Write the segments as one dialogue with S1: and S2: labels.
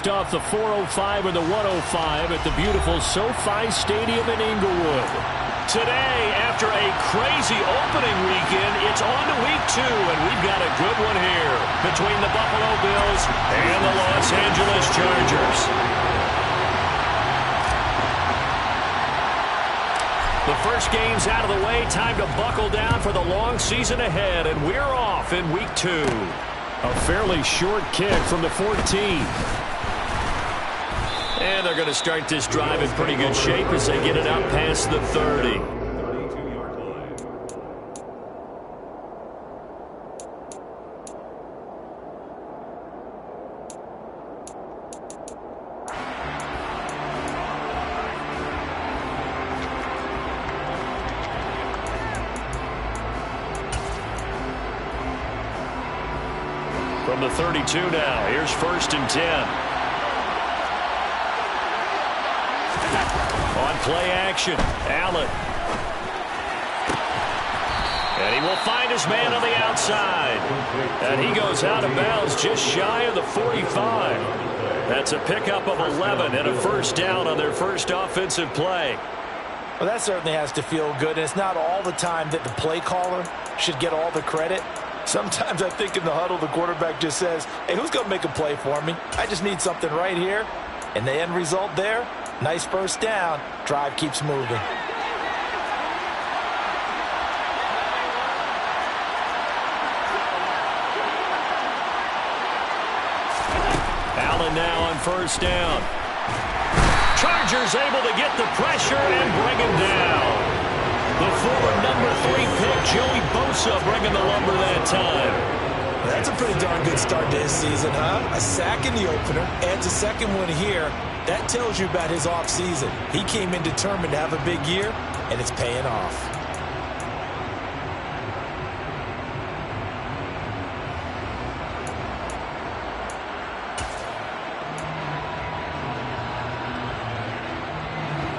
S1: Off the 405 and the 105 at the beautiful SoFi Stadium in Inglewood. Today, after a crazy opening weekend, it's on to week 2, and we've got a good one here between the Buffalo Bills and the Los Angeles Chargers. The first game's out of the way. Time to buckle down for the long season ahead, and we're off in week 2. A fairly short kick from the 14. And they're going to start this drive in pretty good shape as they get it out past the 30. From the 32 now, here's 1st and 10. On play action, Allen. And he will find his man on the outside. And he goes out of bounds just shy of the 45. That's a pickup of 11 and a first down on their first offensive play.
S2: Well, that certainly has to feel good. And it's not all the time that the play caller should get all the credit. Sometimes I think in the huddle, the quarterback just says, hey, who's going to make a play for me? I just need something right here. And the end result there, nice first down. Drive keeps moving.
S1: Allen now on first down. Chargers able to get the pressure and bring him down. The former number 3 pick, Joey Bosa, bringing the lumber that time.
S2: That's a pretty darn good start to his season, huh? A sack in the opener, adds a second one here. That tells you about his offseason. He came in determined to have a big year, and it's paying off.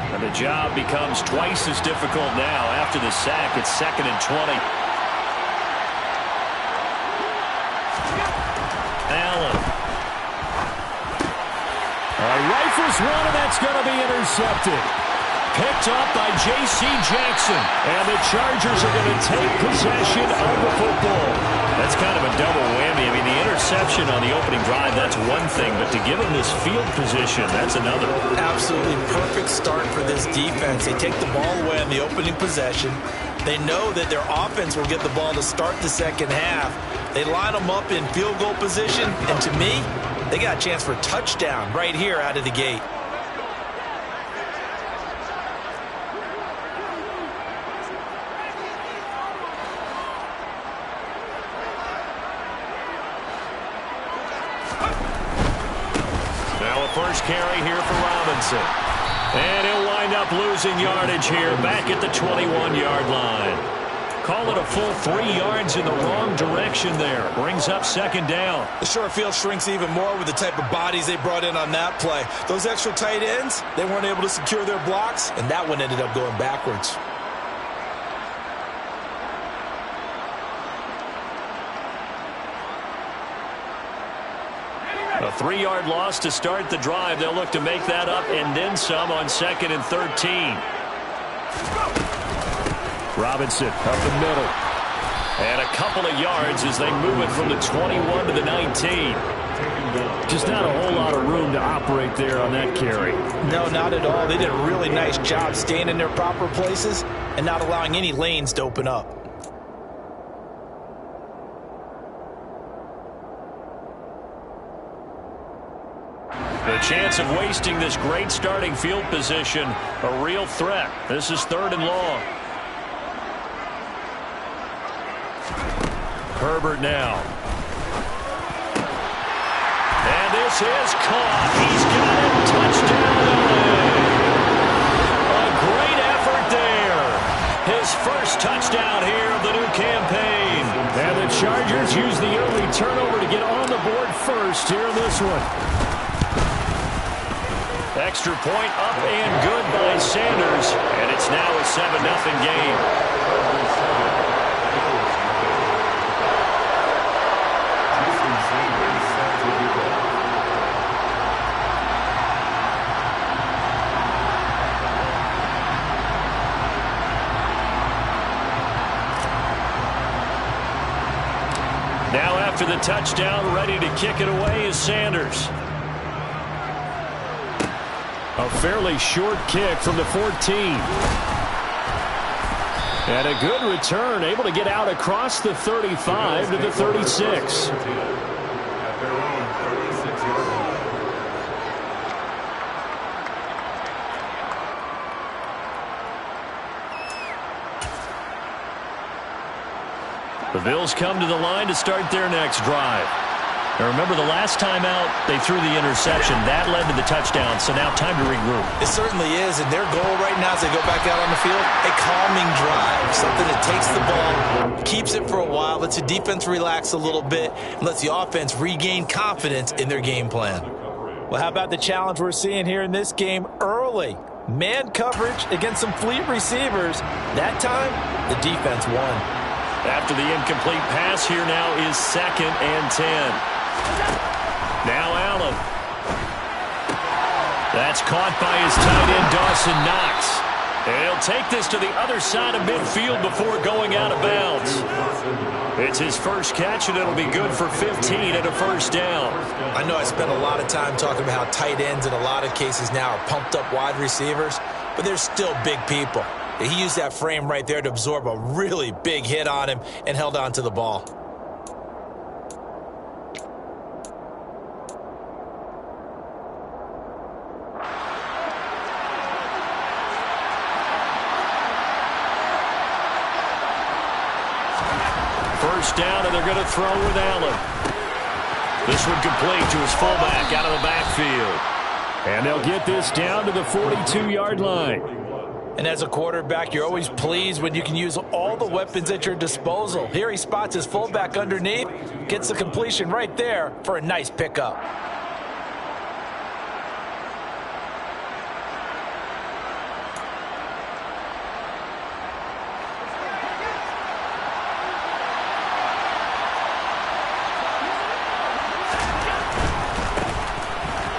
S1: And the job becomes twice as difficult now. After the sack, it's 2nd and 20. Allen. Rifles one, and that's going to be intercepted. Picked up by J.C. Jackson. And the Chargers are going to take possession of the football. That's kind of a double whammy. I mean, the interception on the opening drive, that's one thing. But to give them this field position, that's another.
S2: Absolutely perfect start for this defense. They take the ball away on the opening possession. They know that their offense will get the ball to start the second half. They line them up in field goal position. And to me, they got a chance for a touchdown right here out of the gate.
S1: Now a first carry here for Robinson. And he'll wind up losing yardage here back at the 21-yard line. Call it a full 3 yards in the wrong direction there. Brings up 2nd down.
S2: The short field shrinks even more with the type of bodies they brought in on that play. Those extra tight ends, they weren't able to secure their blocks, and that one ended up going backwards.
S1: A 3-yard loss to start the drive. They'll look to make that up and then some on 2nd and 13. Robinson up the middle. And a couple of yards as they move it from the 21 to the 19. Just not a whole lot of room to operate there on that carry.
S2: No, not at all. They did a really nice job staying in their proper places and not allowing any lanes to open up.
S1: The chance of wasting this great starting field position, a real threat. This is 3rd and long. Herbert now. And this is caught. He's got it. Touchdown. A great effort there. His first touchdown here of the new campaign. And the Chargers use the early turnover to get on the board first here in this one. Extra point up and good by Sanders. And it's now a 7-0 game. after the touchdown. Ready to kick it away is Sanders. A fairly short kick from the 14. And a good return, able to get out across the 35 to the 36. The Bills come to the line to start their next drive. Now remember, the last time out, they threw the interception. That led to the touchdown, so now time to regroup.
S2: It certainly is, and their goal right now as they go back out on the field, a calming drive, something that takes the ball, keeps it for a while, lets the defense relax a little bit, and lets the offense regain confidence in their game plan. Well, how about the challenge we're seeing here in this game early? Man coverage against some fleet receivers. That time, the defense won.
S1: After the incomplete pass, here now is 2nd and 10. Now Allen. That's caught by his tight end, Dawson Knox. And he'll take this to the other side of midfield before going out of bounds. It's his first catch, and it'll be good for 15 and a first down.
S2: I know I spent a lot of time talking about how tight ends in a lot of cases now are pumped up wide receivers, but they're still big people. He used that frame right there to absorb a really big hit on him and held on to the ball.
S1: First down, and they're going to throw with Allen. This one complete to his fullback out of the backfield. And they'll get this down to the 42-yard line.
S2: And as a quarterback, you're always pleased when you can use all the weapons at your disposal. Here he spots his fullback underneath, gets the completion right there for a nice pickup.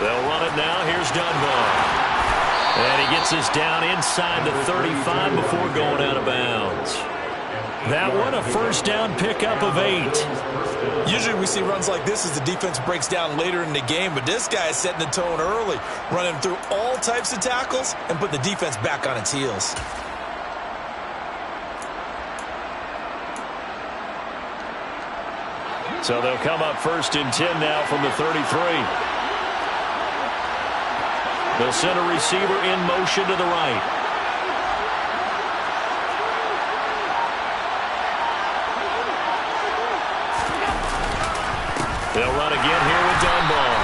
S1: They'll run it now. Here's Dunbar. And he gets this down inside the 35 before going out of bounds. That one, a first down pickup of 8.
S2: Usually we see runs like this as the defense breaks down later in the game, but this guy is setting the tone early, running through all types of tackles and put the defense back on its heels.
S1: So they'll come up 1st and 10 now from the 33. They'll send a receiver in motion to the right. They'll run again here with Dunbar.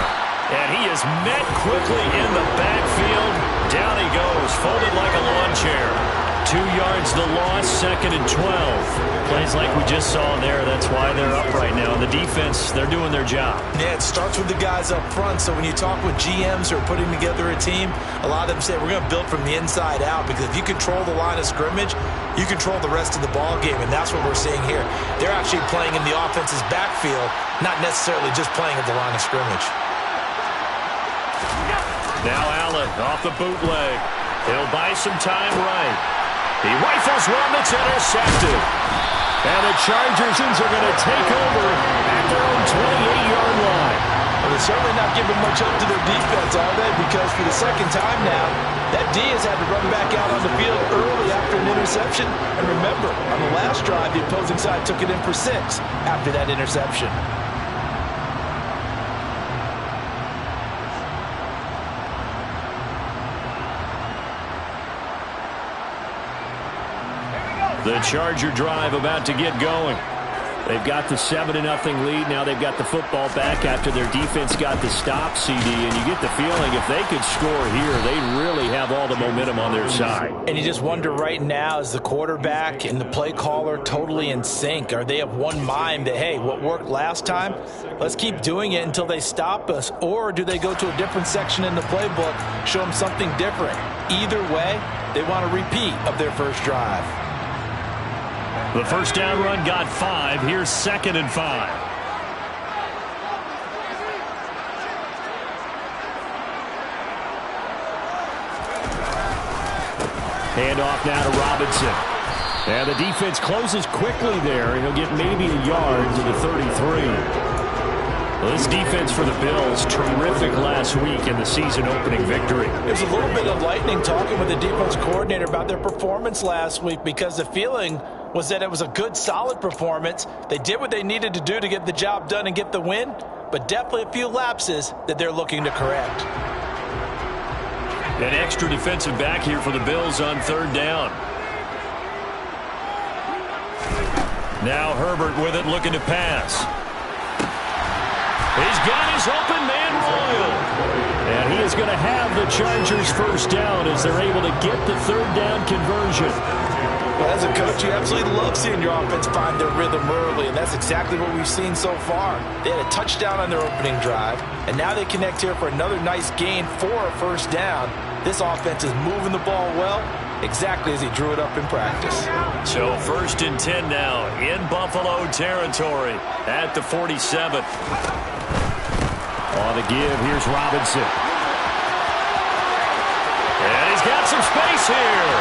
S1: And he is met quickly in the backfield. Down he goes, folded like a lawn chair. 2 yards the loss, 2nd and 12. Plays like we just saw there. That's why they're up right now. The defense, they're doing their job.
S2: Yeah, it starts with the guys up front. So when you talk with GMs who are putting together a team, a lot of them say we're going to build from the inside out, because if you control the line of scrimmage, you control the rest of the ball game, and that's what we're seeing here. They're actually playing in the offense's backfield, not necessarily just playing at the line of scrimmage.
S1: Now Allen off the bootleg. He'll buy some time right. He rifles one that's intercepted. And the Chargers are going to take over at their own 28-yard line.
S2: Well, they're certainly not giving much up to their defense, are they? Because for the second time now, that D has had to run back out on the field early after an interception. And remember, on the last drive, the opposing side took it in for 6 after that interception.
S1: The Charger drive about to get going. They've got the 7-0 lead. Now they've got the football back after their defense got the stop, CD. And you get the feeling if they could score here, they'd really have all the momentum on their side.
S2: And you just wonder right now, is the quarterback and the play caller totally in sync? Are they of one mind that, hey, what worked last time, let's keep doing it until they stop us? Or do they go to a different section in the playbook, show them something different? Either way, they want a repeat of their first drive.
S1: The first down run got 5. Here's 2nd and 5. Hand off now to Robinson. And the defense closes quickly there, and he'll get maybe a yard to the 33. Well, this defense for the Bills, terrific last week in the season-opening victory.
S2: There's a little bit of lightning talking with the defense coordinator about their performance last week because the feeling was that it was a good, solid performance. They did what they needed to do to get the job done and get the win, but definitely a few lapses that they're looking to correct.
S1: An extra defensive back here for the Bills on third down. Now Herbert with it, looking to pass. He's got his open man Royal. And he is going to have the Chargers first down as they're able to get the third down conversion.
S2: Well, as a coach, you absolutely love seeing your offense find their rhythm early, and that's exactly what we've seen so far. They had a touchdown on their opening drive, and now they connect here for another nice gain for a first down. This offense is moving the ball well, exactly as he drew it up in practice.
S1: So 1st and 10 now in Buffalo territory at the 47. On the give, here's Robinson. And he's got some space here.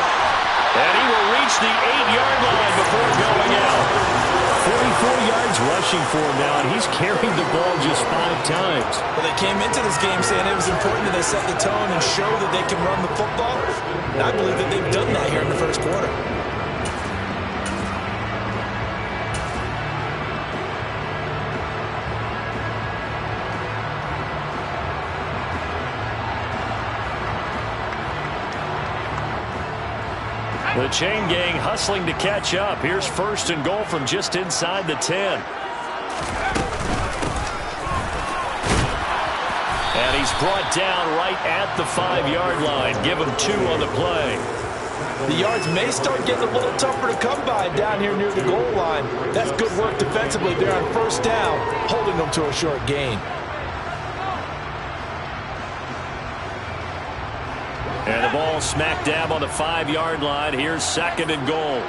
S1: And he will reach the 8-yard line before going out. 44 yards rushing for him now, and he's carried the ball just 5 times.
S2: Well, they came into this game saying it was important that they set the tone and show that they can run the football. And I believe that they've done that here in the first quarter.
S1: The chain gang hustling to catch up. Here's 1st and goal from just inside the 10. And he's brought down right at the 5-yard line. Give him 2 on the play.
S2: The yards may start getting a little tougher to come by down here near the goal line. That's good work defensively there on first down, holding them to a short gain.
S1: And the ball smack dab on the 5-yard line. Here's 2nd and goal.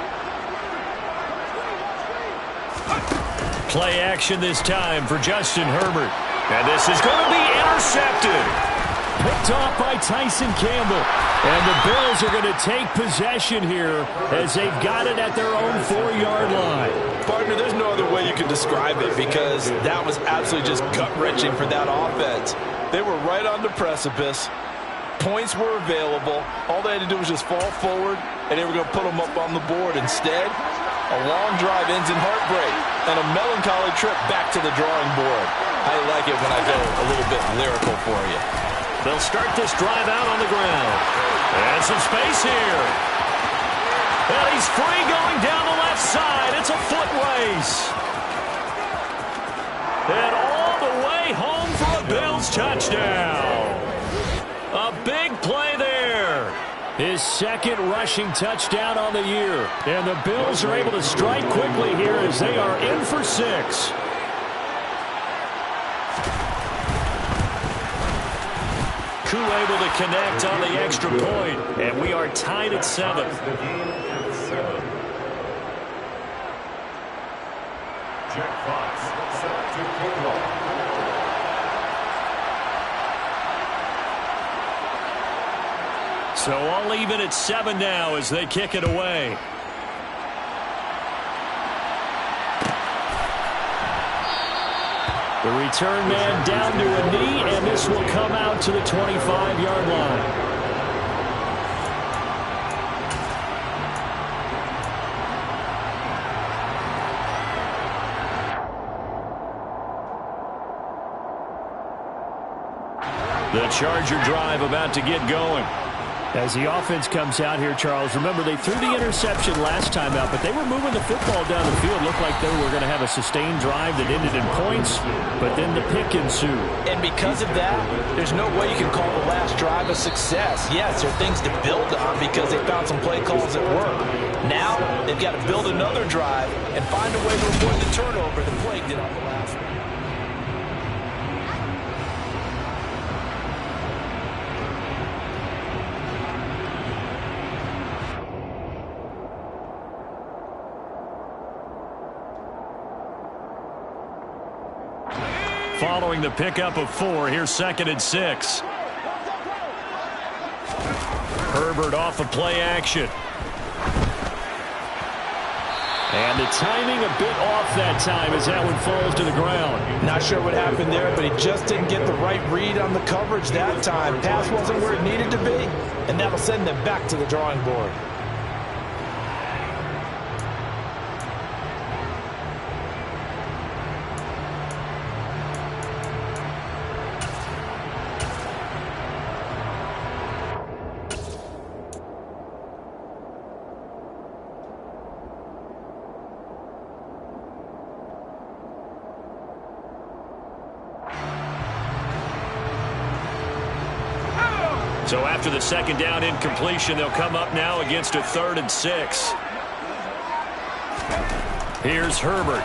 S1: Play action this time for Justin Herbert. And this is going to be intercepted. Picked off by Tyson Campbell. And the Bills are going to take possession here as they've got it at their own 4-yard line.
S2: Partner, there's no other way you can describe it because that was absolutely just gut-wrenching for that offense. They were right on the precipice. Points were available. All they had to do was just fall forward, and they were going to put them up on the board. Instead, a long drive ends in heartbreak and a melancholy trip back to the drawing board. I like it when I go a little bit lyrical for you.
S1: They'll start this drive out on the ground. And some space here. And he's free going down the left side. It's a foot race. And all the way home for a Bills touchdown. A big play there. His 2nd rushing touchdown on the year. And the Bills are able to strike quickly here as they are in for 6. Koo able to connect on the extra point. And we are tied at 7.
S3: Jack Fox, set to kick off.
S1: So all even at 7 now as they kick it away. The return man down to a knee, and this will come out to the 25-yard line. The Charger drive about to get going. As the offense comes out here, Charles, remember they threw the interception last time out, but they were moving the football down the field. Looked like they were going to have a sustained drive that ended in points, but then the pick ensued.
S2: And because of that, there's no way you can call the last drive a success. Yes, there are things to build on because they found some play calls that work. Now, they've got to build another drive and find a way to avoid the turnover that plagued it on the last one.
S1: Following the pickup of 4, here's 2nd and 6. Herbert off of play action. And the timing a bit off that time as that one falls to the ground.
S2: Not sure what happened there, but he just didn't get the right read on the coverage that time. Pass wasn't where it needed to be, and that'll send them back to the drawing board.
S1: So after the second down incompletion, they'll come up now against a 3rd and 6. Here's Herbert.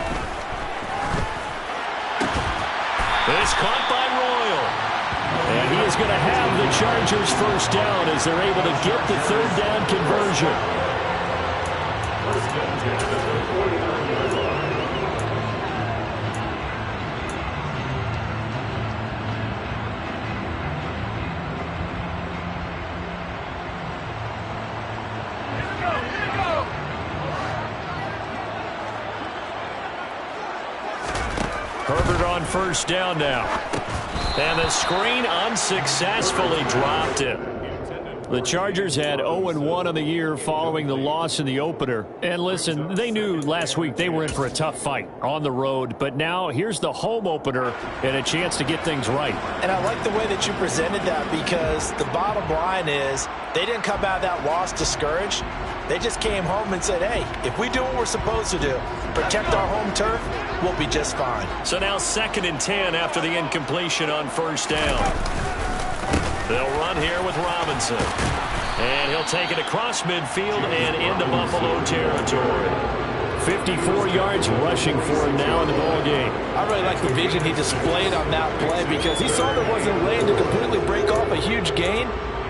S1: It's caught by Royal. And he is going to have the Chargers first down as they're able to get the 3rd down conversion. Herbert on first down now. And the screen unsuccessfully dropped him. The Chargers had 0-1 on the year following the loss in the opener. And listen, they knew last week they were in for a tough fight on the road. But now here's the home opener and a chance to get things right.
S2: And I like the way that you presented that, because the bottom line is they didn't come out of that loss discouraged. They just came home and said, hey, if we do what we're supposed to do, protect our home turf, we'll be just fine.
S1: So now 2nd and 10 after the incompletion on first down. They'll run here with Robinson. And he'll take it across midfield and into Buffalo territory. 54 yards rushing for him now in the ball game.
S2: I really like the vision he displayed on that play, because he saw there wasn't a lane to completely break off a huge gain.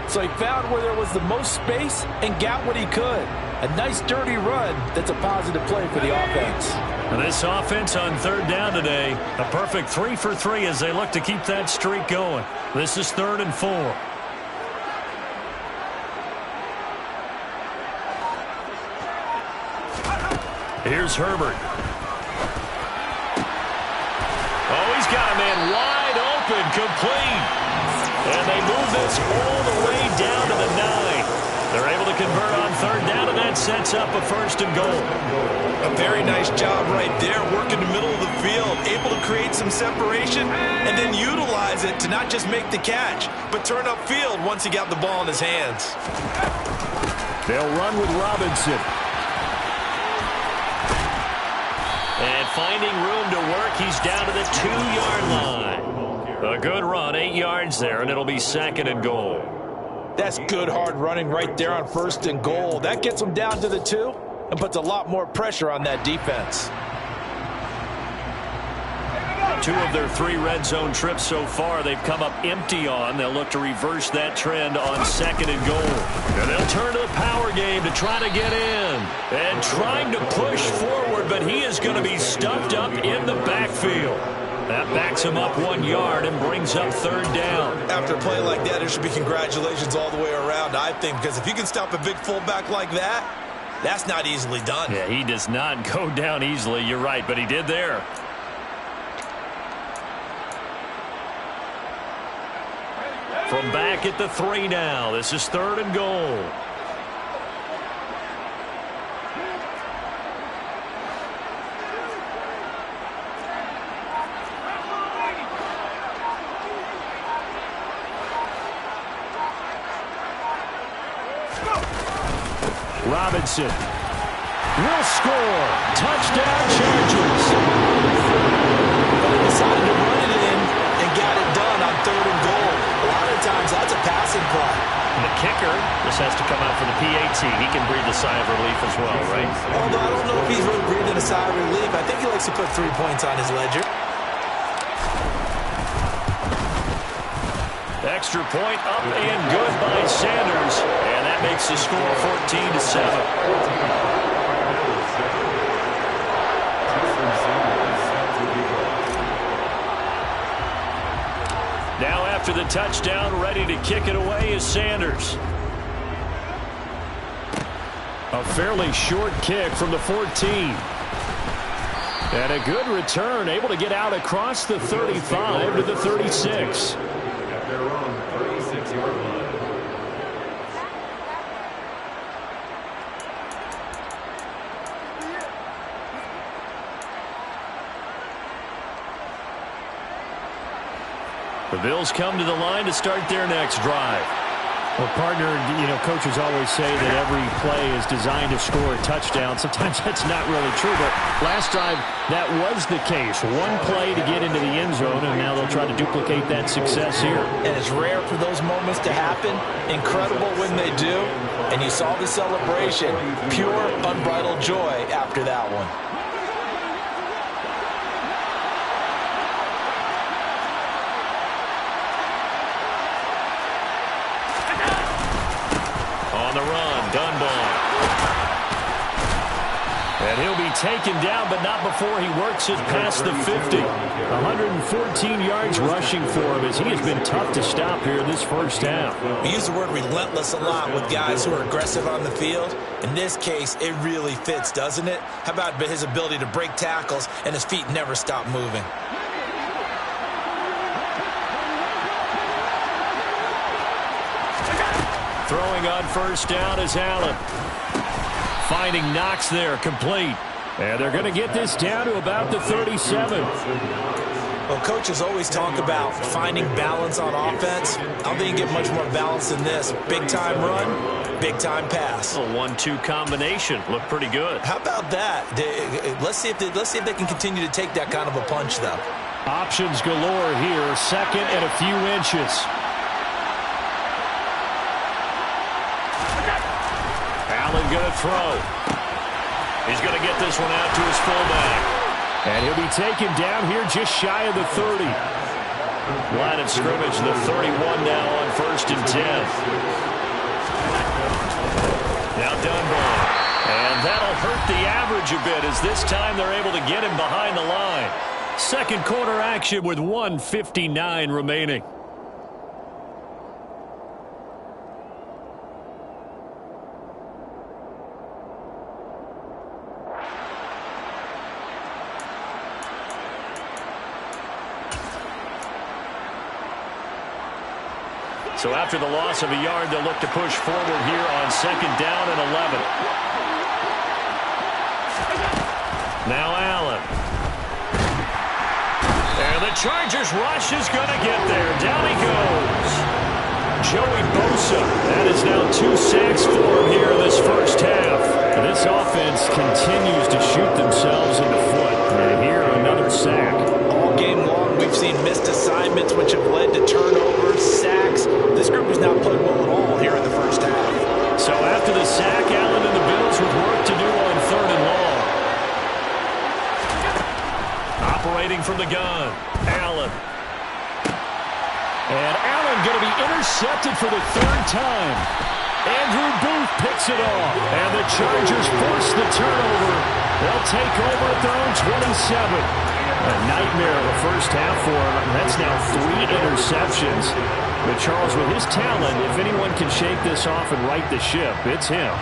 S2: So he found where there was the most space and got what he could. A nice dirty run that's a positive play for the offense.
S1: And this offense on 3rd down today, a perfect 3 for 3 as they look to keep that streak going. This is 3rd and 4. Here's Herbert. Oh, he's got a man wide open, complete. And they move this all the way down to the 9. They're able to convert on 3rd down, and that sets up a 1st and goal.
S4: A very nice job right there, working the middle of the field, able to create some separation and then utilize it to not just make the catch, but turn upfield once he got the ball in his hands.
S1: They'll run with Robinson. And finding room to work, he's down to the 2-yard line. A good run, 8 yards there, and it'll be 2nd and goal.
S2: That's good hard running right there on 1st and goal. That gets them down to the 2 and puts a lot more pressure on that defense.
S1: 2 of their 3 red zone trips so far they've come up empty on. They'll look to reverse that trend on 2nd and goal. And they'll turn to the power game to try to get in. And trying to push forward, but he is going to be stuffed up in the backfield. That backs him up 1 yard and brings up 3rd down.
S4: After a play like that, there should be congratulations all the way around, I think, because if you can stop a big fullback like that, that's not easily done.
S1: Yeah, he does not go down easily. You're right, but he did there. From back at the 3 now. This is 3rd and goal. Robinson will score. Touchdown, Chargers.
S2: But he decided to run it in and got it done on 3rd and goal. A lot of times that's a passing play.
S1: And the kicker, this has to come out for the PAT. He can breathe a sigh of relief as well, right?
S2: Although I don't know if he's really breathing a sigh of relief. I think he likes to put 3 points on his ledger.
S1: Extra point up and good by Sanders. And that makes the score 14-7. Now after the touchdown, ready to kick it away is Sanders. A fairly short kick from the 14. And a good return, able to get out across the 35 to the 36.
S3: At their own 36-yard line.
S1: The Bills come to the line to start their next drive. Well, partner, coaches always say that every play is designed to score a touchdown. Sometimes that's not really true, but last drive that was the case. One play to get into the end zone, and now they'll try to duplicate that success here.
S2: And it's rare for those moments to happen. Incredible when they do. And you saw the celebration. Pure, unbridled joy after that one.
S1: On the run, Dunbar. And he'll be taken down, but not before he works it past the 50. 114 yards rushing for him as he has been tough to stop here this first half.
S2: We use the word relentless a lot with guys who are aggressive on the field. In this case, it really fits, doesn't it? How about his ability to break tackles and his feet never stop moving?
S1: Throwing on first down is Allen. Finding Knox there, complete. And they're going to get this down to about the 37.
S2: Well, coaches always talk about finding balance on offense. I don't think you get much more balance than this. Big-time run, big-time pass.
S1: A 1-2 combination. Looked pretty good.
S2: How about that? Let's see if they can continue to take that kind of a punch, though.
S1: Options galore here. Second and a few inches. Allen going to throw. He's going to get this one out to his fullback. And he'll be taken down here just shy of the 30. Line of scrimmage, the 31 now on 1st and 10. Now Dunbar. And that'll hurt the average a bit as this time they're able to get him behind the line. Second quarter action with 1:59 remaining. So after the loss of a yard, they'll look to push forward here on 2nd down and 11. Now Allen. And the Chargers rush is going to get there. Down he goes. Joey Bosa. That is now 2 sacks for him here in this first half. And this offense continues to shoot themselves in the foot. And here, another sack.
S2: All game long, we've seen missed assignments, which have led to turnovers, sacks. This group has not played well at all here in the first half.
S1: So after the sack, Allen and the Bills with work to do on 3rd and long. Operating from the gun, Allen. And Allen going to be intercepted for the 3rd time. Andrew Booth picks it off. And the Chargers force the turnover. They'll take over at their own 27. A nightmare of a first half for him. That's now 3 interceptions. But Charles, with his talent, if anyone can shake this off and right the ship, it's him.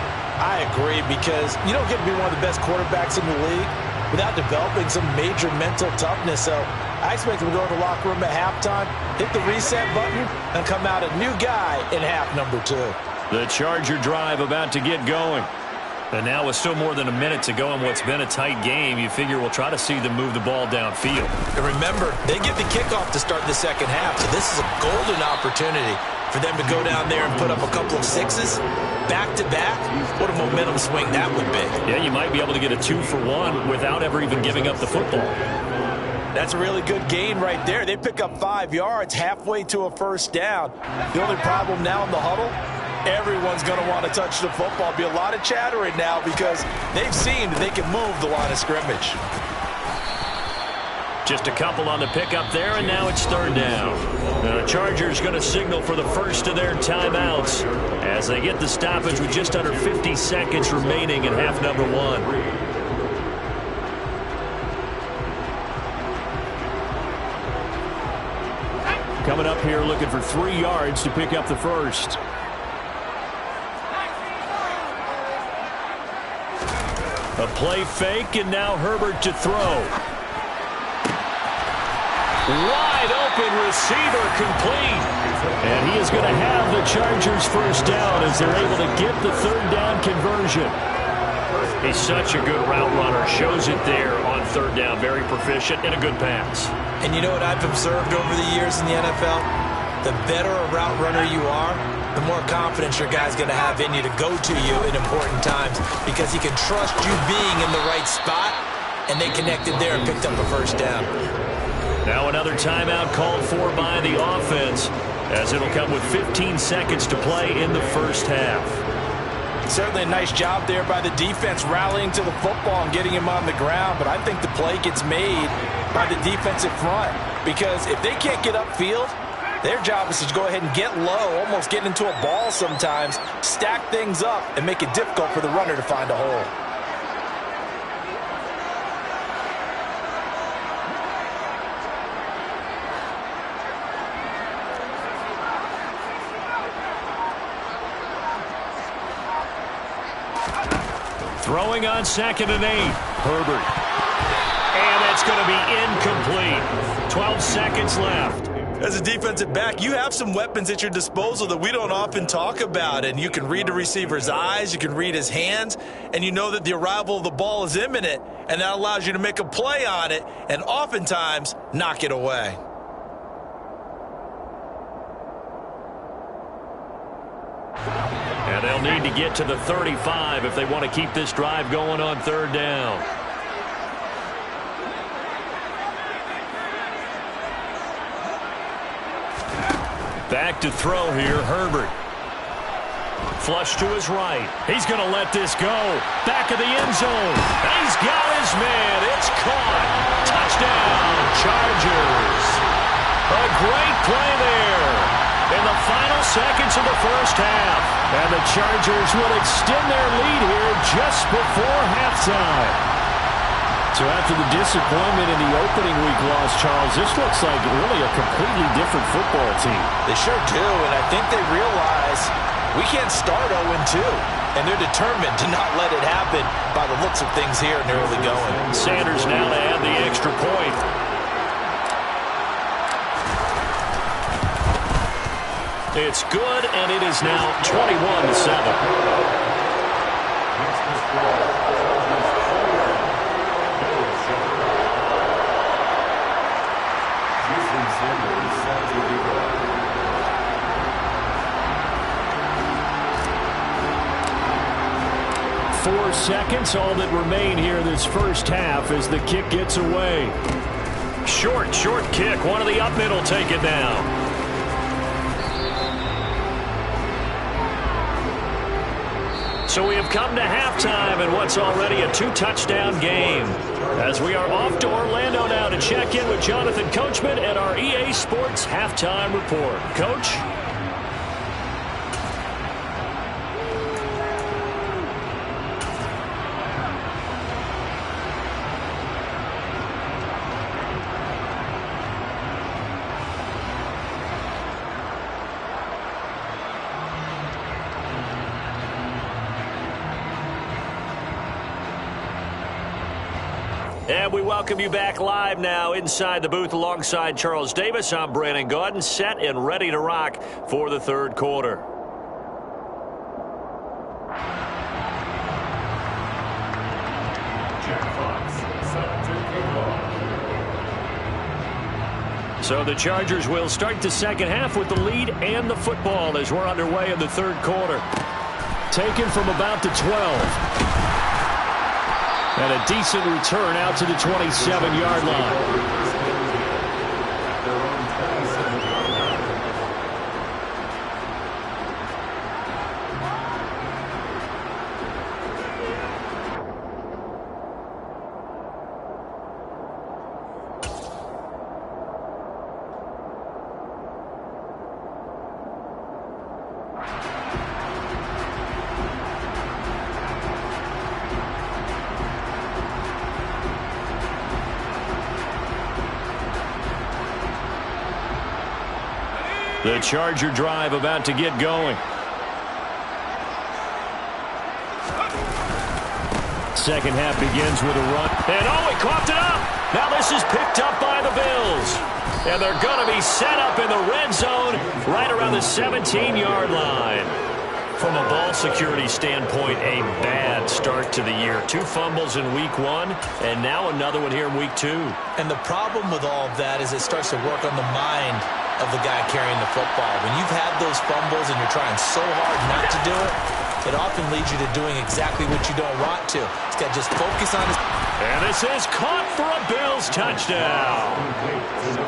S2: I agree, because you don't get to be one of the best quarterbacks in the league without developing some major mental toughness. So I expect him to go in the locker room at halftime, hit the reset button, and come out a new guy in half number 2.
S1: The Charger drive about to get going. And now with still more than a minute to go in what's been a tight game, you figure we'll try to see them move the ball downfield.
S2: And remember, they get the kickoff to start the second half, so this is a golden opportunity for them to go down there and put up a couple of 6s back-to-back. What a momentum swing that would be.
S1: Yeah, you might be able to get a 2-for-1 without ever even giving up the football.
S2: That's a really good gain right there. They pick up 5 yards halfway to a first down. The only problem now in the huddle, everyone's going to want to touch the football. Be a lot of chattering now because they've seen that they can move the line of scrimmage.
S1: Just a couple on the pickup there, and now it's 3rd down. The Chargers going to signal for the first of their timeouts as they get the stoppage with just under 50 seconds remaining in half number 1. Coming up here looking for 3 yards to pick up the first. A play fake, and now Herbert to throw. Wide open receiver, complete. And he is going to have the Chargers first down as they're able to get the third down conversion. He's such a good route runner. Shows it there on third down. Very proficient and a good pass.
S2: And you know what I've observed over the years in the NFL? The better a route runner you are, the more confidence your guy's going to have in you to go to you in important times because he can trust you being in the right spot, and they connected there and picked up a first down.
S1: Now another timeout called for by the offense, as it'll come with 15 seconds to play in the first half.
S2: Certainly a nice job there by the defense rallying to the football and getting him on the ground, but I think the play gets made by the defensive front because if they can't get upfield, their job is to go ahead and get low, almost get into a ball sometimes, stack things up, and make it difficult for the runner to find a hole.
S1: Throwing on 2nd and 8. Herbert. And that's going to be incomplete. 12 seconds left.
S4: As a defensive back, you have some weapons at your disposal that we don't often talk about. And you can read the receiver's eyes, you can read his hands, and you know that the arrival of the ball is imminent. And that allows you to make a play on it and oftentimes knock it away.
S1: And they'll need to get to the 35 if they want to keep this drive going on third down. Back to throw here, Herbert. Flush to his right. He's going to let this go. Back of the end zone. He's got his man. It's caught. Touchdown, Chargers. A great play there in the final seconds of the first half. And the Chargers will extend their lead here just before halftime. So after the disappointment in the opening week loss, Charles, this looks like really a completely different football team.
S2: They sure do, and I think they realize we can't start 0-2. And they're determined to not let it happen by the looks of things here in the early going.
S1: Sanders now to add the extra point. It's good, and it is now 21-7. 4 seconds, all that remain here this first half as the kick gets away. Short kick. One of the up middle take it down. So we have come to halftime in what's already a 2-touchdown game. As we are off to Orlando now to check in with Jonathan Coachman and our EA Sports Halftime Report. Coach? And we welcome you back live now inside the booth alongside Charles Davis. I'm Brandon Gaudin, set and ready to rock for the third quarter. So the Chargers will start the second half with the lead and the football as we're underway in the third quarter. Taken from about the 12. And a decent return out to the 27-yard line. The Charger drive about to get going. Second half begins with a run. And he coughed it up. Now this is picked up by the Bills. And they're going to be set up in the red zone right around the 17-yard line. From a ball security standpoint, a bad start to the year. 2 fumbles in week 1, and now another one here in week 2.
S2: And the problem with all of that is it starts to work on the mind of the guy carrying the football. When you've had those fumbles and you're trying so hard not to do it, it often leads you to doing exactly what you don't want to. He's got to just focus on his...
S1: And this is caught for a Bills touchdown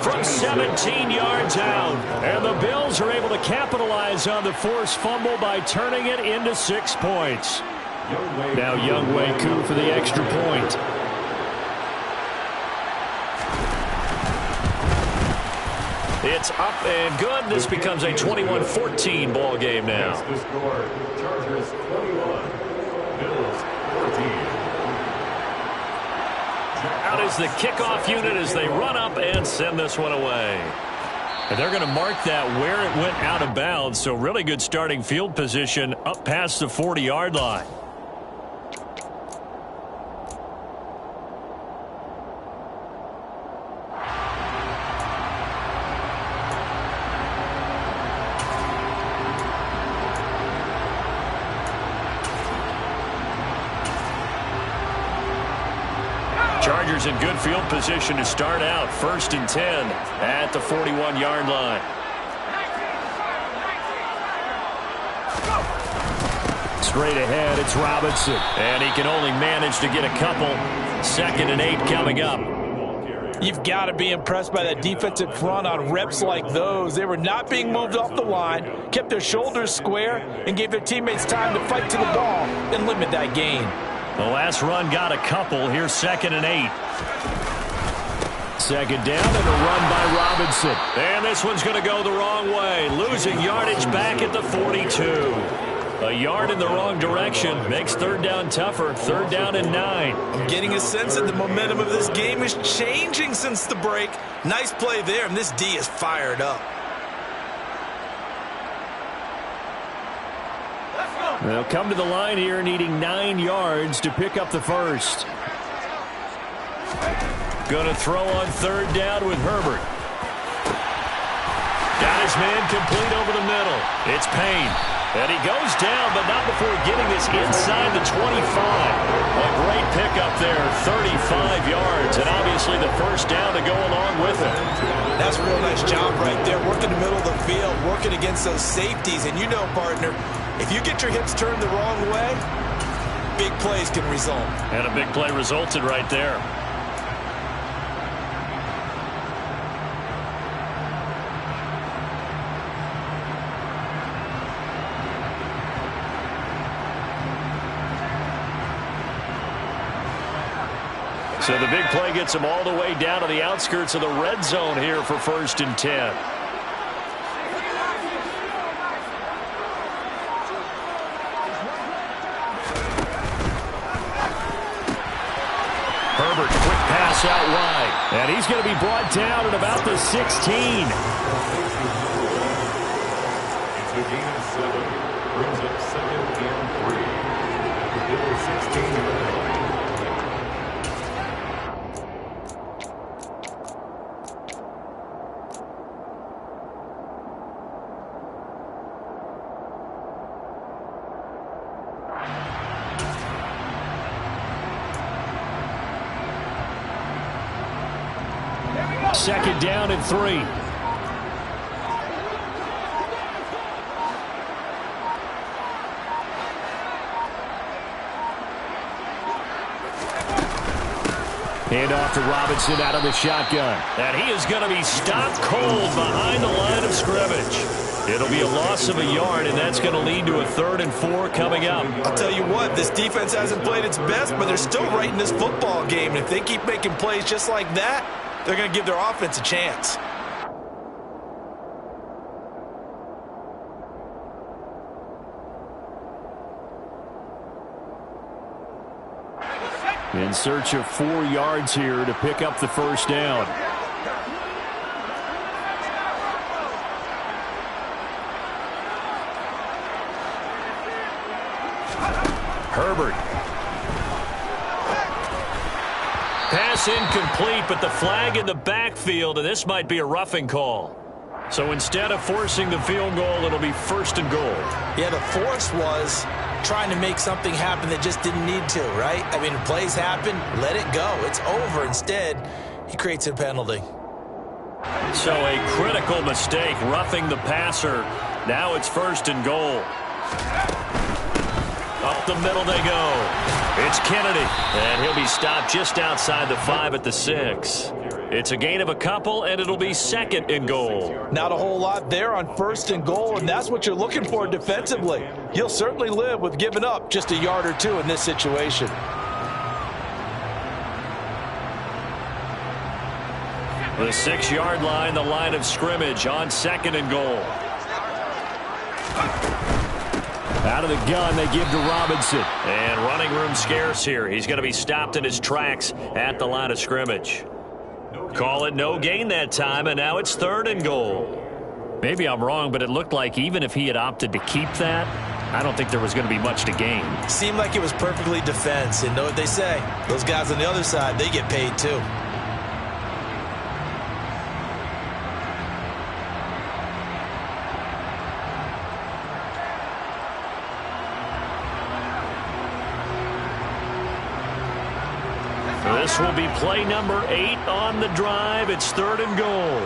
S1: from 17 yards out. And the Bills are able to capitalize on the forced fumble by turning it into 6 points. Now Younghoe Koo for the extra point. It's up and good. This becomes a 21-14 ball game now.
S3: The score, Chargers 21, Bills 14.
S1: Out is the kickoff unit as they run up and send this one away. And they're going to mark that where it went out of bounds, so really good starting field position up past the 40-yard line. Chargers in good field position to start out. 1st and 10 at the 41-yard line. Straight ahead, it's Robinson. And he can only manage to get a couple. 2nd and 8 coming up.
S2: You've got to be impressed by that defensive front on reps like those. They were not being moved off the line, kept their shoulders square, and gave their teammates time to fight to the ball and limit that gain.
S1: The last run got a couple. Here's 2nd and 8. 2nd down and a run by Robinson. And this one's going to go the wrong way. Losing yardage back at the 42. A yard in the wrong direction makes 3rd down tougher. 3rd down and 9.
S2: I'm getting a sense that the momentum of this game is changing since the break. Nice play there, and this D is fired up.
S1: They'll come to the line here needing 9 yards to pick up the first. Going to throw on 3rd down with Herbert. Got his man complete over the middle. It's Payne. And he goes down, but not before getting this inside the 25. A great pickup there, 35 yards, and obviously the first down to go along with it.
S2: That's a real nice job right there, working the middle of the field, working against those safeties. And you know, partner, if you get your hips turned the wrong way, big plays can result.
S1: And a big play resulted right there. So the big play gets him all the way down to the outskirts of the red zone here for 1st and 10. Herbert, quick pass out wide. And he's going to be brought down at about the 16.
S3: It's a gain of 7. Brings up 2nd and 3. The Bills 16-yard line.
S1: Second down and 3. Hand off to Robinson out of the shotgun. And he is going to be stopped cold behind the line of scrimmage. It'll be a loss of a yard, and that's going to lead to a 3rd and 4 coming up.
S2: I'll tell you what, this defense hasn't played its best, but they're still right in this football game. And if they keep making plays just like that, they're going to give their offense a chance.
S1: In search of 4 yards here to pick up the first down. Herbert. Pass incomplete, but the flag in the backfield, and this might be a roughing call. So instead of forcing the field goal, it'll be 1st and goal.
S2: Yeah, the force was trying to make something happen that just didn't need to, right? I mean, plays happen, let it go. It's over. Instead, he creates a penalty.
S1: So a critical mistake, roughing the passer. Now it's 1st and goal. Up the middle they go. It's Kennedy, and he'll be stopped just outside the 5 at the 6. It's a gain of a couple, and it'll be 2nd and goal.
S2: Not a whole lot there on 1st and goal, and that's what you're looking for defensively. You'll certainly live with giving up just a yard or 2 in this situation.
S1: The 6-yard line, the line of scrimmage on 2nd and goal. Out of the gun, they give to Robinson. And running room scarce here. He's going to be stopped in his tracks at the line of scrimmage. Call it no gain that time, and now it's 3rd and goal. Maybe I'm wrong, but it looked like even if he had opted to keep that, I don't think there was going to be much to gain.
S2: Seemed like it was perfectly defense, and know what they say. Those guys on the other side, they get paid too.
S1: This will be play number 8 on the drive. It's 3rd and goal.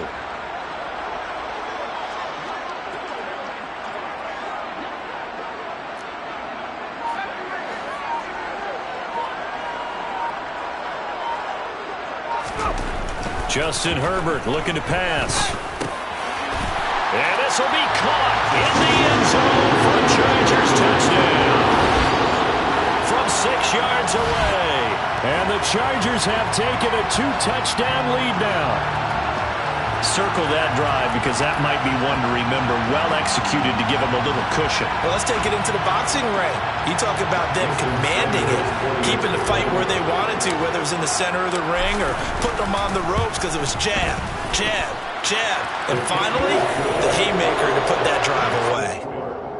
S1: Justin Herbert looking to pass. And this will be caught in the end zone for a Chargers touchdown. From 6 yards away. And the Chargers have taken a 2-touchdown lead now. Circle that drive because that might be one to remember. Well executed to give them a little cushion.
S2: Well, let's take it into the boxing ring. You talk about them commanding it, keeping the fight where they wanted to, whether it was in the center of the ring or putting them on the ropes because it was jab, jab, jab. And finally, the haymaker to put that drive away.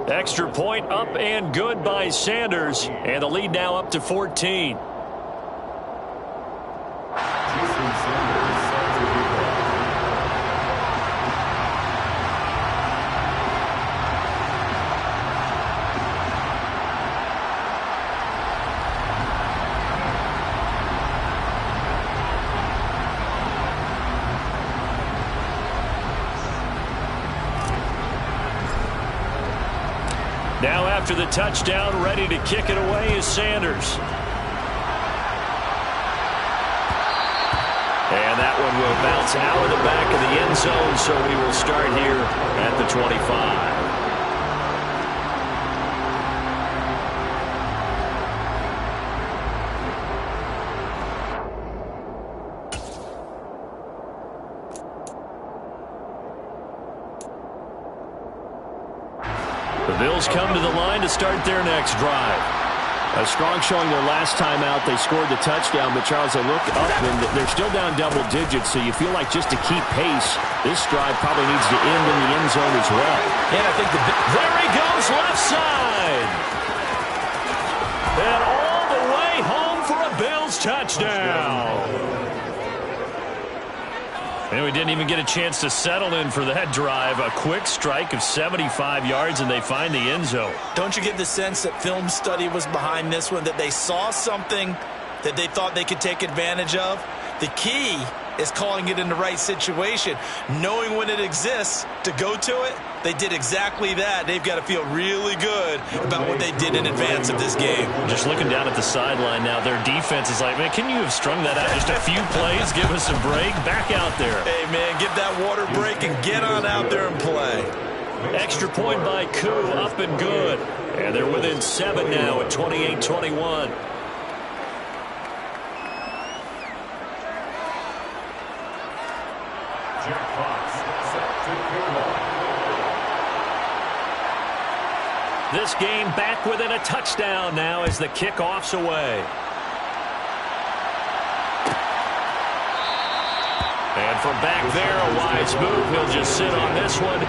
S1: Extra point up and good by Sanders. And the lead now up to 14. Now after the touchdown, ready to kick it away is Sanders. And that one will bounce out of the back of the end zone, so we will start here at the 25. The Bills come to the line to start their next drive.
S5: A strong showing their last time out. They scored the touchdown, but Charles, they look up and they're still down double digits, so you feel like just to keep pace, this drive probably needs to end in the end zone as well.
S2: Yeah, I think
S1: there he goes, left side. And all the way home for a Bills touchdown. And we didn't even get a chance to settle in for that drive. A quick strike of 75 yards, and they find the end zone.
S2: Don't you get the sense that film study was behind this one, that they saw something that they thought they could take advantage of? The key is calling it in the right situation. Knowing when it exists to go to it, they did exactly that. They've got to feel really good about what they did in advance of this game.
S1: Just looking down at the sideline now, their defense is like, man, can you have strung that out just a few plays? Give us a break. Back out there.
S2: Hey, man, get that water break and get on out there and play.
S1: Extra point by Koo, up and good. And they're within 7 now at 28-21. This game back within a touchdown now as the kickoff's away. And from back there, a wise move. He'll just sit on this one.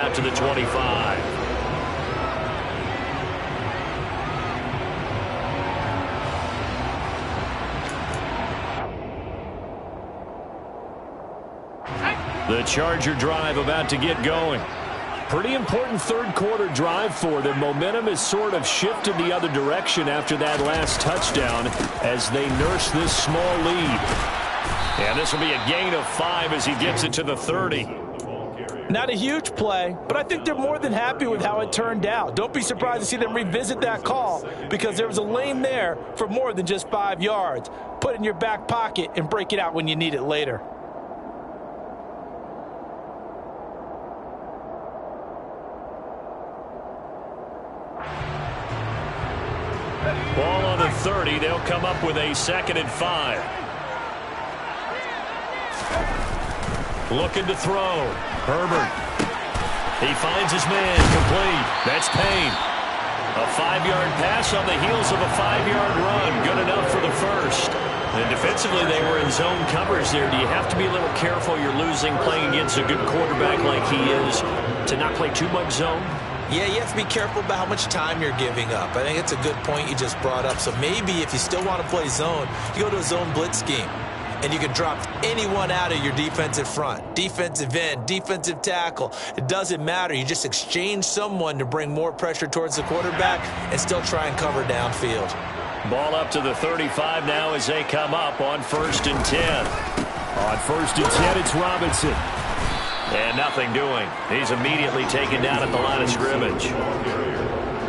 S1: out to the 25. The Charger drive about to get going. Pretty important third quarter drive for them. Momentum has sort of shifted the other direction after that last touchdown as they nurse this small lead. And this will be a gain of 5 as he gets it to the 30.
S2: Not a huge play, but I think they're more than happy with how it turned out. Don't be surprised to see them revisit that call because there was a lane there for more than just 5 yards. Put it in your back pocket and break it out when you need it later.
S1: Ball on the 30. They'll come up with a 2nd and 5. Looking to throw. Herbert. He finds his man. Complete. That's Payne. A 5-yard pass on the heels of a 5-yard run. Good enough for the first. And defensively, they were in zone coverage there. Do you have to be a little careful? You're losing playing against a good quarterback like he is to not play too much zone?
S2: Yeah, you have to be careful about how much time you're giving up. I think it's a good point you just brought up. So maybe if you still want to play zone, you go to a zone blitz scheme. And you can drop anyone out of your defensive front. Defensive end, defensive tackle. It doesn't matter. You just exchange someone to bring more pressure towards the quarterback and still try and cover downfield.
S1: Ball up to the 35 now as they come up on 1st and 10. On 1st and 10, it's Robinson. And nothing doing. He's immediately taken down at the line of scrimmage.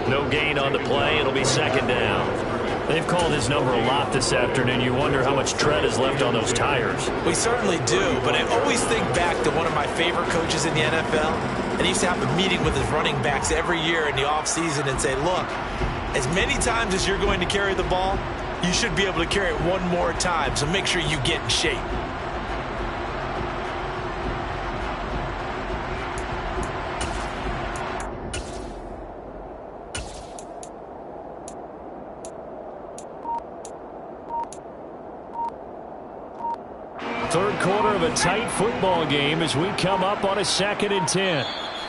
S1: No gain on the play. It'll be 2nd down. They've called his number a lot this afternoon. You wonder how much tread is left on those tires.
S2: We certainly do, but I always think back to one of my favorite coaches in the NFL. And he used to have a meeting with his running backs every year in the offseason and say, look, as many times as you're going to carry the ball, you should be able to carry it one more time, so make sure you get in shape.
S1: Third quarter of a tight football game as we come up on a 2nd and 10.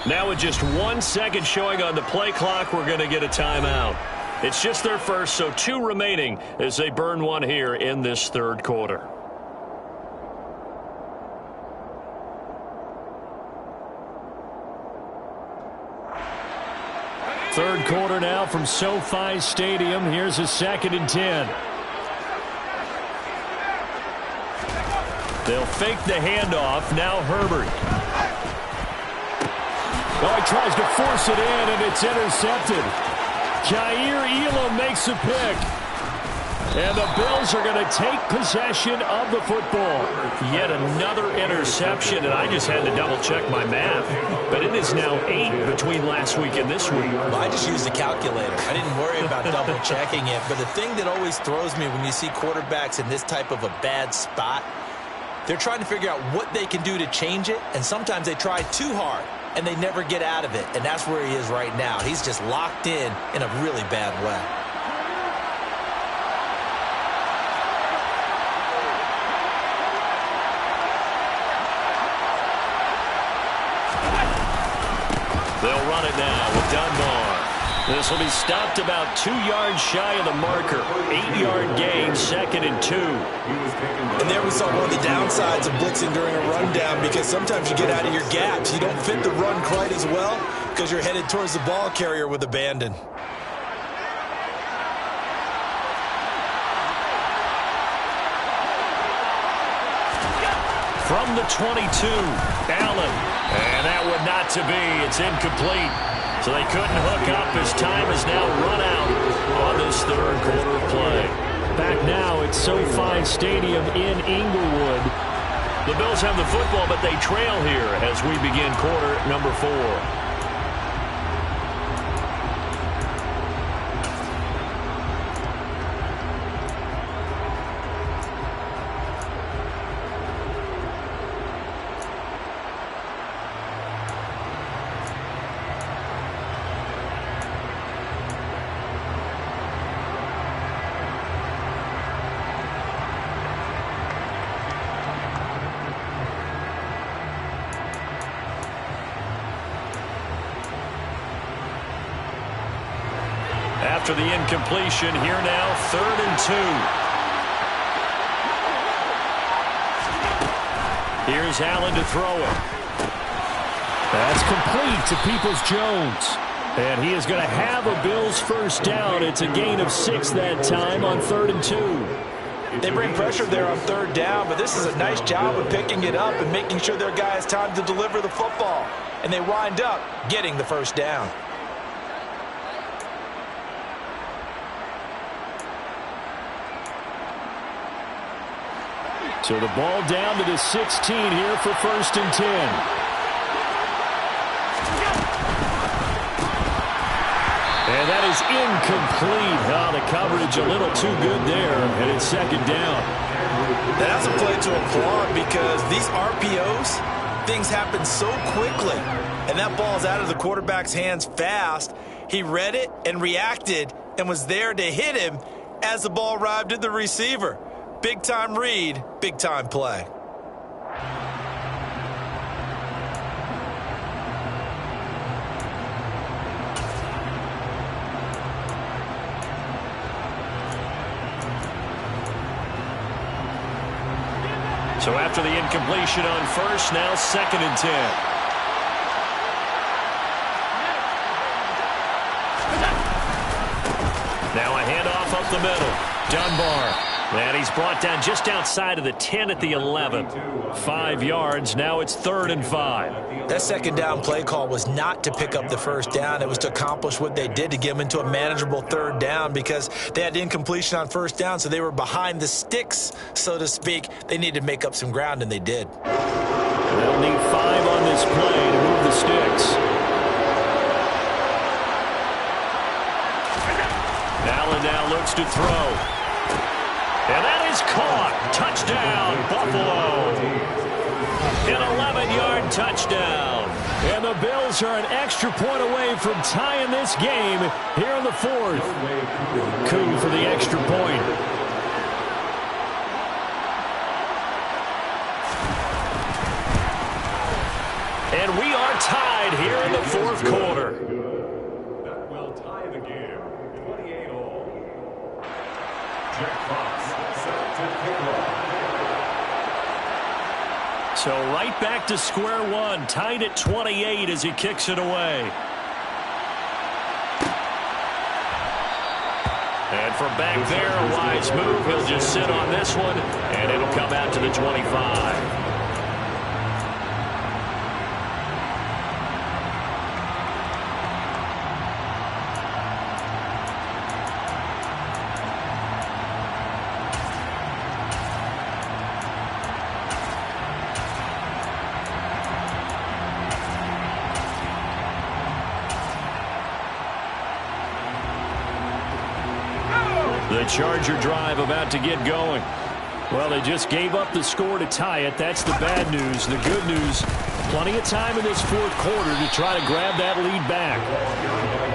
S1: Now with just 1 second showing on the play clock, we're going to get a timeout. It's just their first, so 2 remaining as they burn one here in this third quarter. Third quarter now from SoFi Stadium. Here's a 2nd and 10. They'll fake the handoff. Now Herbert. Oh, he tries to force it in, and it's intercepted. Kaiir Elam makes a pick. And the Bills are going to take possession of the football. Yet another interception, and I just had to double-check my math. But it is now 8 between last week and this week.
S2: Well, I just used a calculator. I didn't worry about double-checking it. But the thing that always throws me when you see quarterbacks in this type of a bad spot, they're trying to figure out what they can do to change it, and sometimes they try too hard, and they never get out of it, and that's where he is right now. He's just locked in a really bad way.
S1: They'll run it now with Dunbar. This will be stopped about 2 yards shy of the marker. 8-yard gain, 2nd and 2.
S2: And there we saw one of the downsides of blitzing during a rundown because sometimes you get out of your gaps. You don't fit the run quite as well because you're headed towards the ball carrier with abandon.
S1: From the 22, Allen. And that would not to be. It's incomplete. So they couldn't hook up as time is now run out on this third quarter of play. Back now at SoFi Stadium in Inglewood. The Bills have the football, but they trail here as we begin quarter number 4. after the incompletion, here now, 3rd and 2. Here's Allen to throw it. That's complete to Peoples-Jones. And he is going to have a Bills first down. It's a gain of 6 that time on 3rd and 2.
S2: They bring pressure there on 3rd down, but this is a nice job of picking it up and making sure their guy has time to deliver the football. And they wind up getting the first down.
S1: So the ball down to the 16 here for 1st and 10. And that is incomplete. Oh, the coverage a little too good there, and it's 2nd down.
S4: That's a play to applaud because these RPOs, things happen so quickly. And that ball's out of the quarterback's hands fast. He read it and reacted and was there to hit him as the ball arrived at the receiver. Big-time read, big-time play.
S1: So after the incompletion on 1st, now 2nd and 10. Now a handoff up the middle. Dunbar. And he's brought down just outside of the 10 at the 11. 5 yards. Now it's 3rd and 5.
S2: That 2nd down play call was not to pick up the first down. It was to accomplish what they did to get them into a manageable 3rd down because they had incompletion on 1st down, so they were behind the sticks, so to speak. They needed to make up some ground, and they did.
S1: They'll need 5 on this play to move the sticks. Allen now looks to throw. And that is caught. Touchdown, Buffalo. An 11-yard touchdown. And the Bills are an extra point away from tying this game here in the 4th. Coup for the extra point. And we are tied here in the 4th quarter.
S3: That will tie the game. 28-all. Jack Fox set to kick off.
S1: So right back to square one, tied at 28 as he kicks it away. And from back there, a wise move. He'll just sit on this one, and it'll come out to the 25. The Charger drive about to get going. Well, they just gave up the score to tie it. That's the bad news. The good news, plenty of time in this 4th quarter to try to grab that lead back.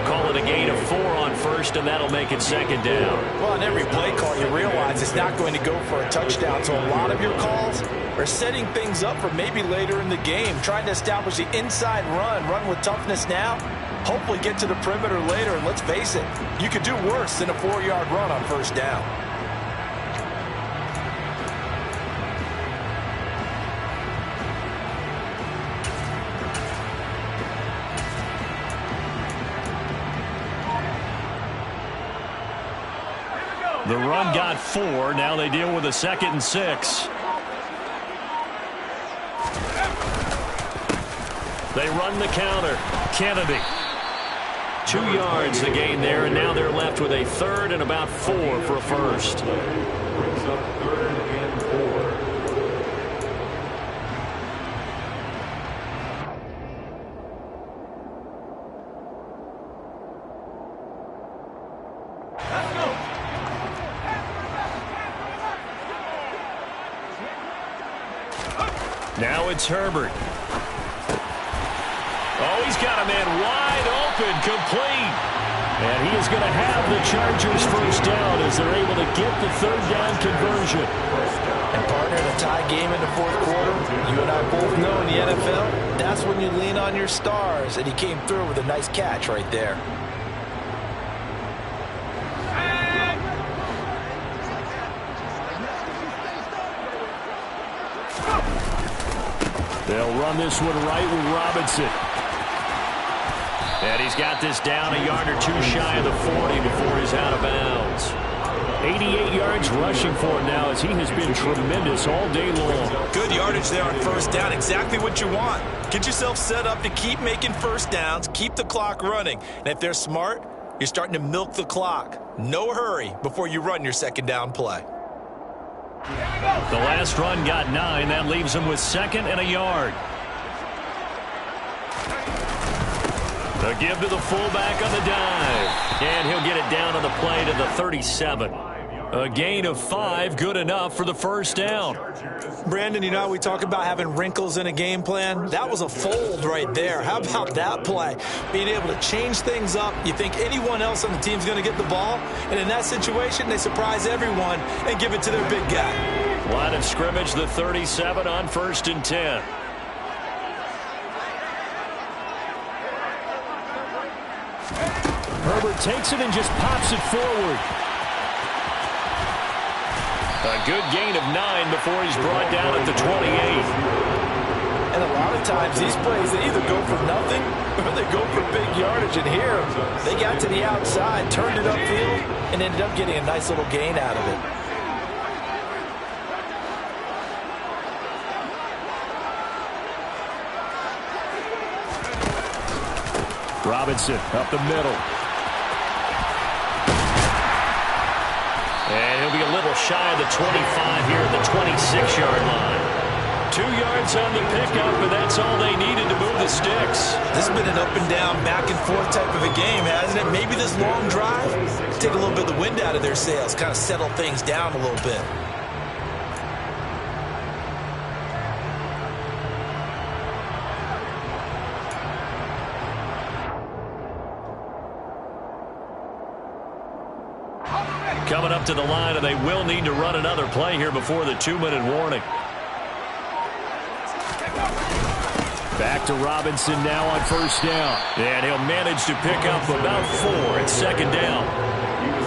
S1: Call it a gain of 4 on 1st, and that'll make it 2nd down.
S2: Well, on every play call, you realize it's not going to go for a touchdown. So a lot of your calls are setting things up for maybe later in the game, trying to establish the inside run with toughness now. Hopefully get to the perimeter later, and let's face it, you could do worse than a 4-yard run on 1st down.
S1: The run got 4. Now they deal with a 2nd and 6. They run the counter. Kennedy. 2 yards the gain there, and now they're left with a 3rd and about 4 for a first.
S3: Brings up 3rd and 4.
S1: Now it's Herbert. Oh, he's got a man wide open, complete. And he is going to have the Chargers first down as they're able to get the 3rd down conversion.
S2: And partner, in a tie game in the 4th quarter, you and I both know in the NFL, that's when you lean on your stars. And he came through with a nice catch right there.
S1: They'll run this one right with Robinson. And he's got this down a yard or two shy of the 40 before he's out of bounds. 88 yards rushing for him now as he has been tremendous all day long.
S4: Good yardage there on first down. Exactly what you want. Get yourself set up to keep making first downs, keep the clock running. And if they're smart, you're starting to milk the clock. No hurry before you run your second down play.
S1: The last run got 9. That leaves him with 2nd and a yard. The give to the fullback on the dive. And he'll get it down on the play to the 37. A gain of 5, good enough for the first down.
S2: Brandon, you know, we talk about having wrinkles in a game plan. That was a fold right there. How about that play? Being able to change things up. You think anyone else on the team's going to get the ball, and in that situation, they surprise everyone and give it to their big guy.
S1: Line of scrimmage, the 37 on 1st and 10. Herbert takes it and just pops it forward. A good gain of 9 before he's brought down at the 28.
S2: And a lot of times these plays, they either go for nothing or they go for big yardage. And here, they got to the outside, turned it upfield, and ended up getting a nice little gain out of it.
S1: Robinson up the middle. And he'll be a little shy of the 25 here at the 26-yard line. 2 yards on the pickup, and that's all they needed to move the sticks.
S2: This has been an up and down, back and forth type of a game, hasn't it? Maybe this long drive, take a little bit of the wind out of their sails, kind of settle things down a little bit.
S1: Coming up to the line, and they will need to run another play here before the 2-minute warning. Back to Robinson now on first down. And he'll manage to pick up about 4 at 2nd down.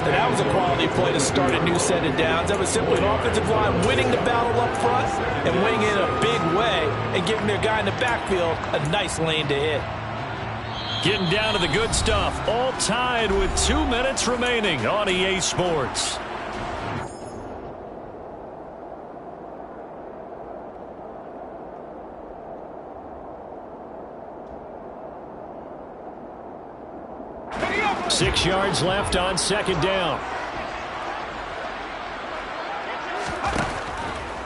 S2: And that was a quality play to start a new set of downs. That was simply an offensive line winning the battle up front and winning it in a big way and giving their guy in the backfield a nice lane to hit.
S1: Getting down to the good stuff. All tied with 2 minutes remaining on EA Sports. Six yards left on 2nd down.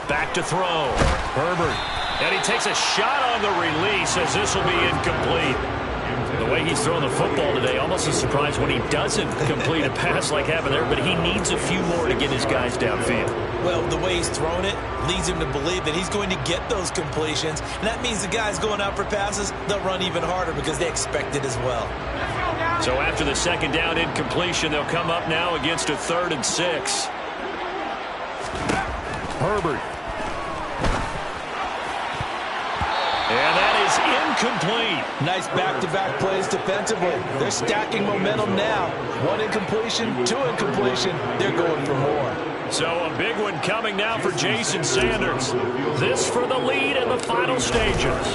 S1: Back to throw. Herbert. And he takes a shot on the release as this will be incomplete. The way he's throwing the football today, almost a surprise when he doesn't complete a pass like happened there, but he needs a few more to get his guys downfield.
S2: Well, the way he's thrown it leads him to believe that he's going to get those completions, and that means the guys going out for passes, they'll run even harder because they expect it as well.
S1: So after the 2nd down incompletion, they'll come up now against a 3rd and 6. Herbert. And that is incomplete.
S2: Nice back-to-back plays defensively. They're stacking momentum now. 1 incompletion, 2 incompletion. They're going for more.
S1: So a big one coming now for Jason Sanders. This for the lead in the final stages.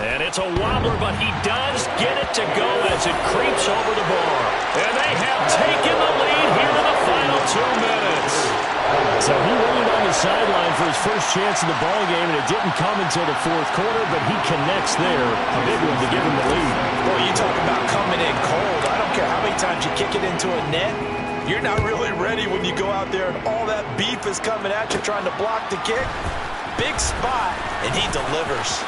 S1: And it's a wobbler, but he does get it to go as it creeps over the bar. And they have taken the lead here in the final 2 minutes. So he waited on the sideline for his first chance in the ball game, and it didn't come until the 4th quarter, but he connects there. A big one to give him the lead.
S2: Boy, you talk about coming in cold. I don't care how many times you kick it into a net. You're not really ready when you go out there and all that beef is coming at you trying to block the kick. Big spot, and he delivers.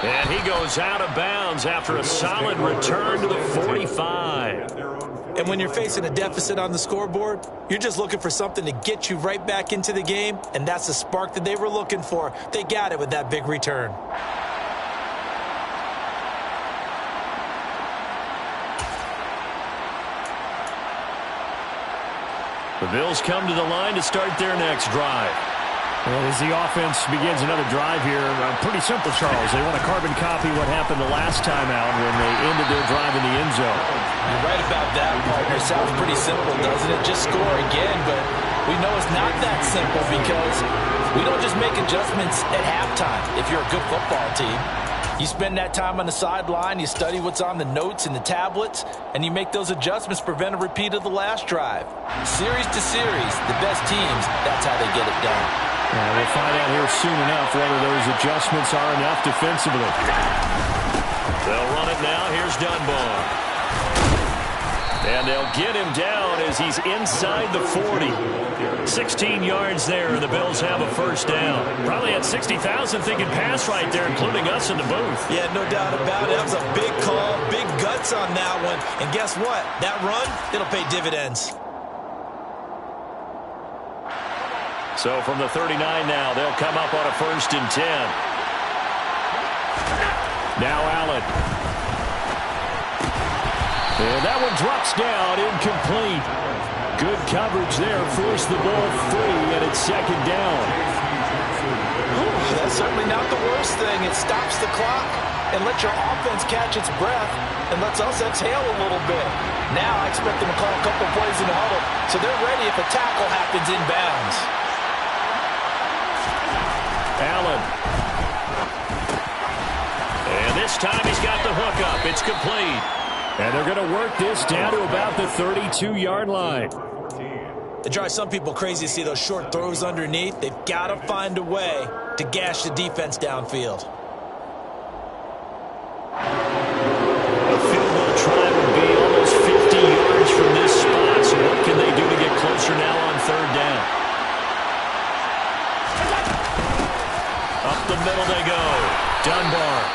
S1: And he goes out of bounds after a solid return to the 45.
S2: And when you're facing a deficit on the scoreboard, you're just looking for something to get you right back into the game, and that's the spark that they were looking for. They got it with that big return.
S1: The Bills come to the line to start their next drive. Well, as the offense begins another drive here, pretty simple, Charles. They want to carbon copy what happened the last time out when they ended their drive in the end zone.
S2: You're right about that, partner. Sounds pretty simple, doesn't it? Just score again, but We know it's not that simple because we don't just make adjustments at halftime if you're a good football team. You spend that time on the sideline, you study what's on the notes and the tablets, and you make those adjustments to prevent a repeat of the last drive. Series to series, the best teams, that's how they get it done.
S1: We'll find out here soon enough whether those adjustments are enough defensively. They'll run it now. Here's Dunbar. And they'll get him down as he's inside the 40. 16 yards there, and the Bills have a first down. Probably had 60,000 thinking pass right there, including us in the booth.
S4: Yeah, no doubt about it. That was a big call, big guts on that one. And guess what? That run, it'll pay dividends.
S1: So from the 39 now, they'll come up on a 1st and 10. Now Allen. And that one drops down, incomplete. Good coverage there, forced the ball free, and it's 2nd down.
S2: That's certainly not the worst thing. It stops the clock and lets your offense catch its breath and lets us exhale a little bit. Now I expect them to call a couple plays in the huddle, so they're ready if a tackle happens inbounds.
S1: Allen. And this time he's got the hook up. It's complete. And they're going to work this down to about the 32-yard line.
S4: It drives some people crazy to see those short throws underneath. They've got to find a way to gash the defense downfield.
S1: A field goal try would be almost 50 yards from this spot. So what can they do to get closer now on 3rd down? Up the middle they go. Dunbar.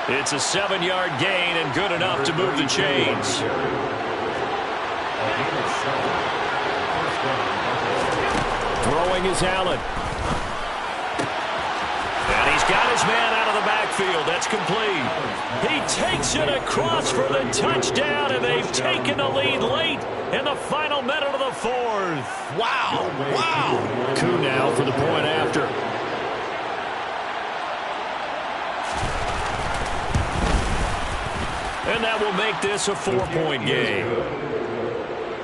S1: It's a 7-yard gain and good enough to move the chains. Throwing is Allen. And he's got his man out of the backfield. That's complete. He takes it across for the touchdown, and they've taken the lead late in the final minute of the 4th.
S4: Wow. Wow.
S1: Coup now for the point after. And that will make this a 4-point game.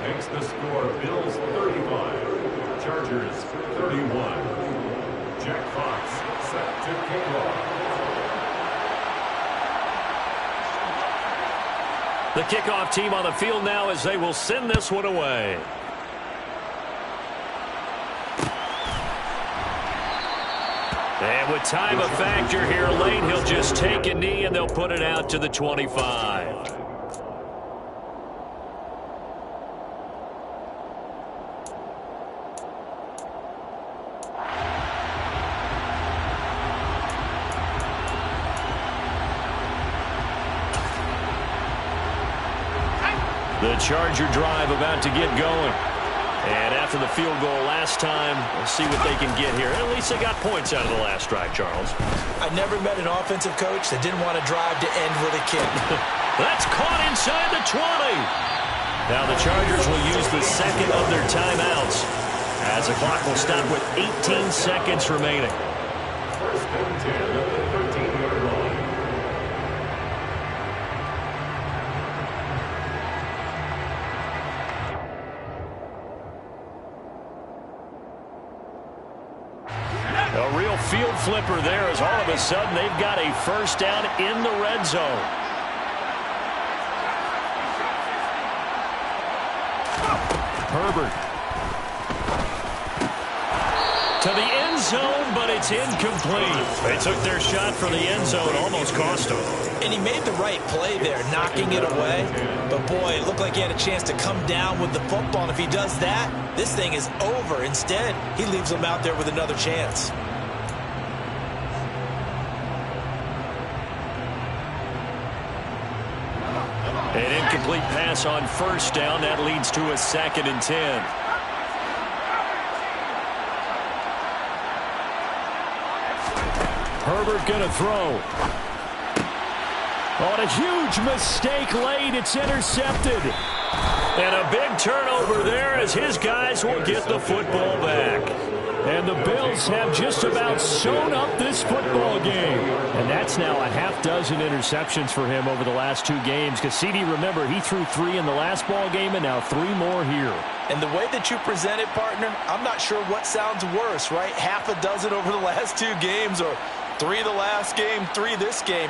S3: Makes the score Bills 35, Chargers 31. Jack Fox set to kick off.
S1: The kickoff team on the field now as they will send this one away. And with time a factor here late, he'll just take a knee and they'll put it out to the 25. The Charger drive about to get going. And after the field goal last time, we'll see what they can get here. At least they got points out of the last drive, Charles.
S4: I never met an offensive coach that didn't want to drive to end with a kick.
S1: That's caught inside the 20. Now the Chargers will use the second of their timeouts as the clock will stop with 18 seconds remaining.
S3: 1st and 10 at the 13-yard line.
S1: A real field flipper there as all of a sudden they've got a first down in the red zone. Herbert. To the end zone, but it's incomplete. They took their shot for the end zone, almost cost them.
S4: And he made the right play there, knocking it away. But, boy, it looked like he had a chance to come down with the football. And if he does that, this thing is over. Instead, he leaves him out there with another chance.
S1: An incomplete pass on first down. That leads to a 2nd and 10. Herbert going to throw. On a huge mistake late, it's intercepted. And a big turnover there as his guys will get the football back. And the Bills have just about sewn up this football game. And that's now a half dozen interceptions for him over the last 2 games. Because CD, remember, he threw 3 in the last ball game and now 3 more here.
S2: And the way that you present it, partner, I'm not sure what sounds worse, right? Half a dozen over the last 2 games or 3 the last game, 3 this game.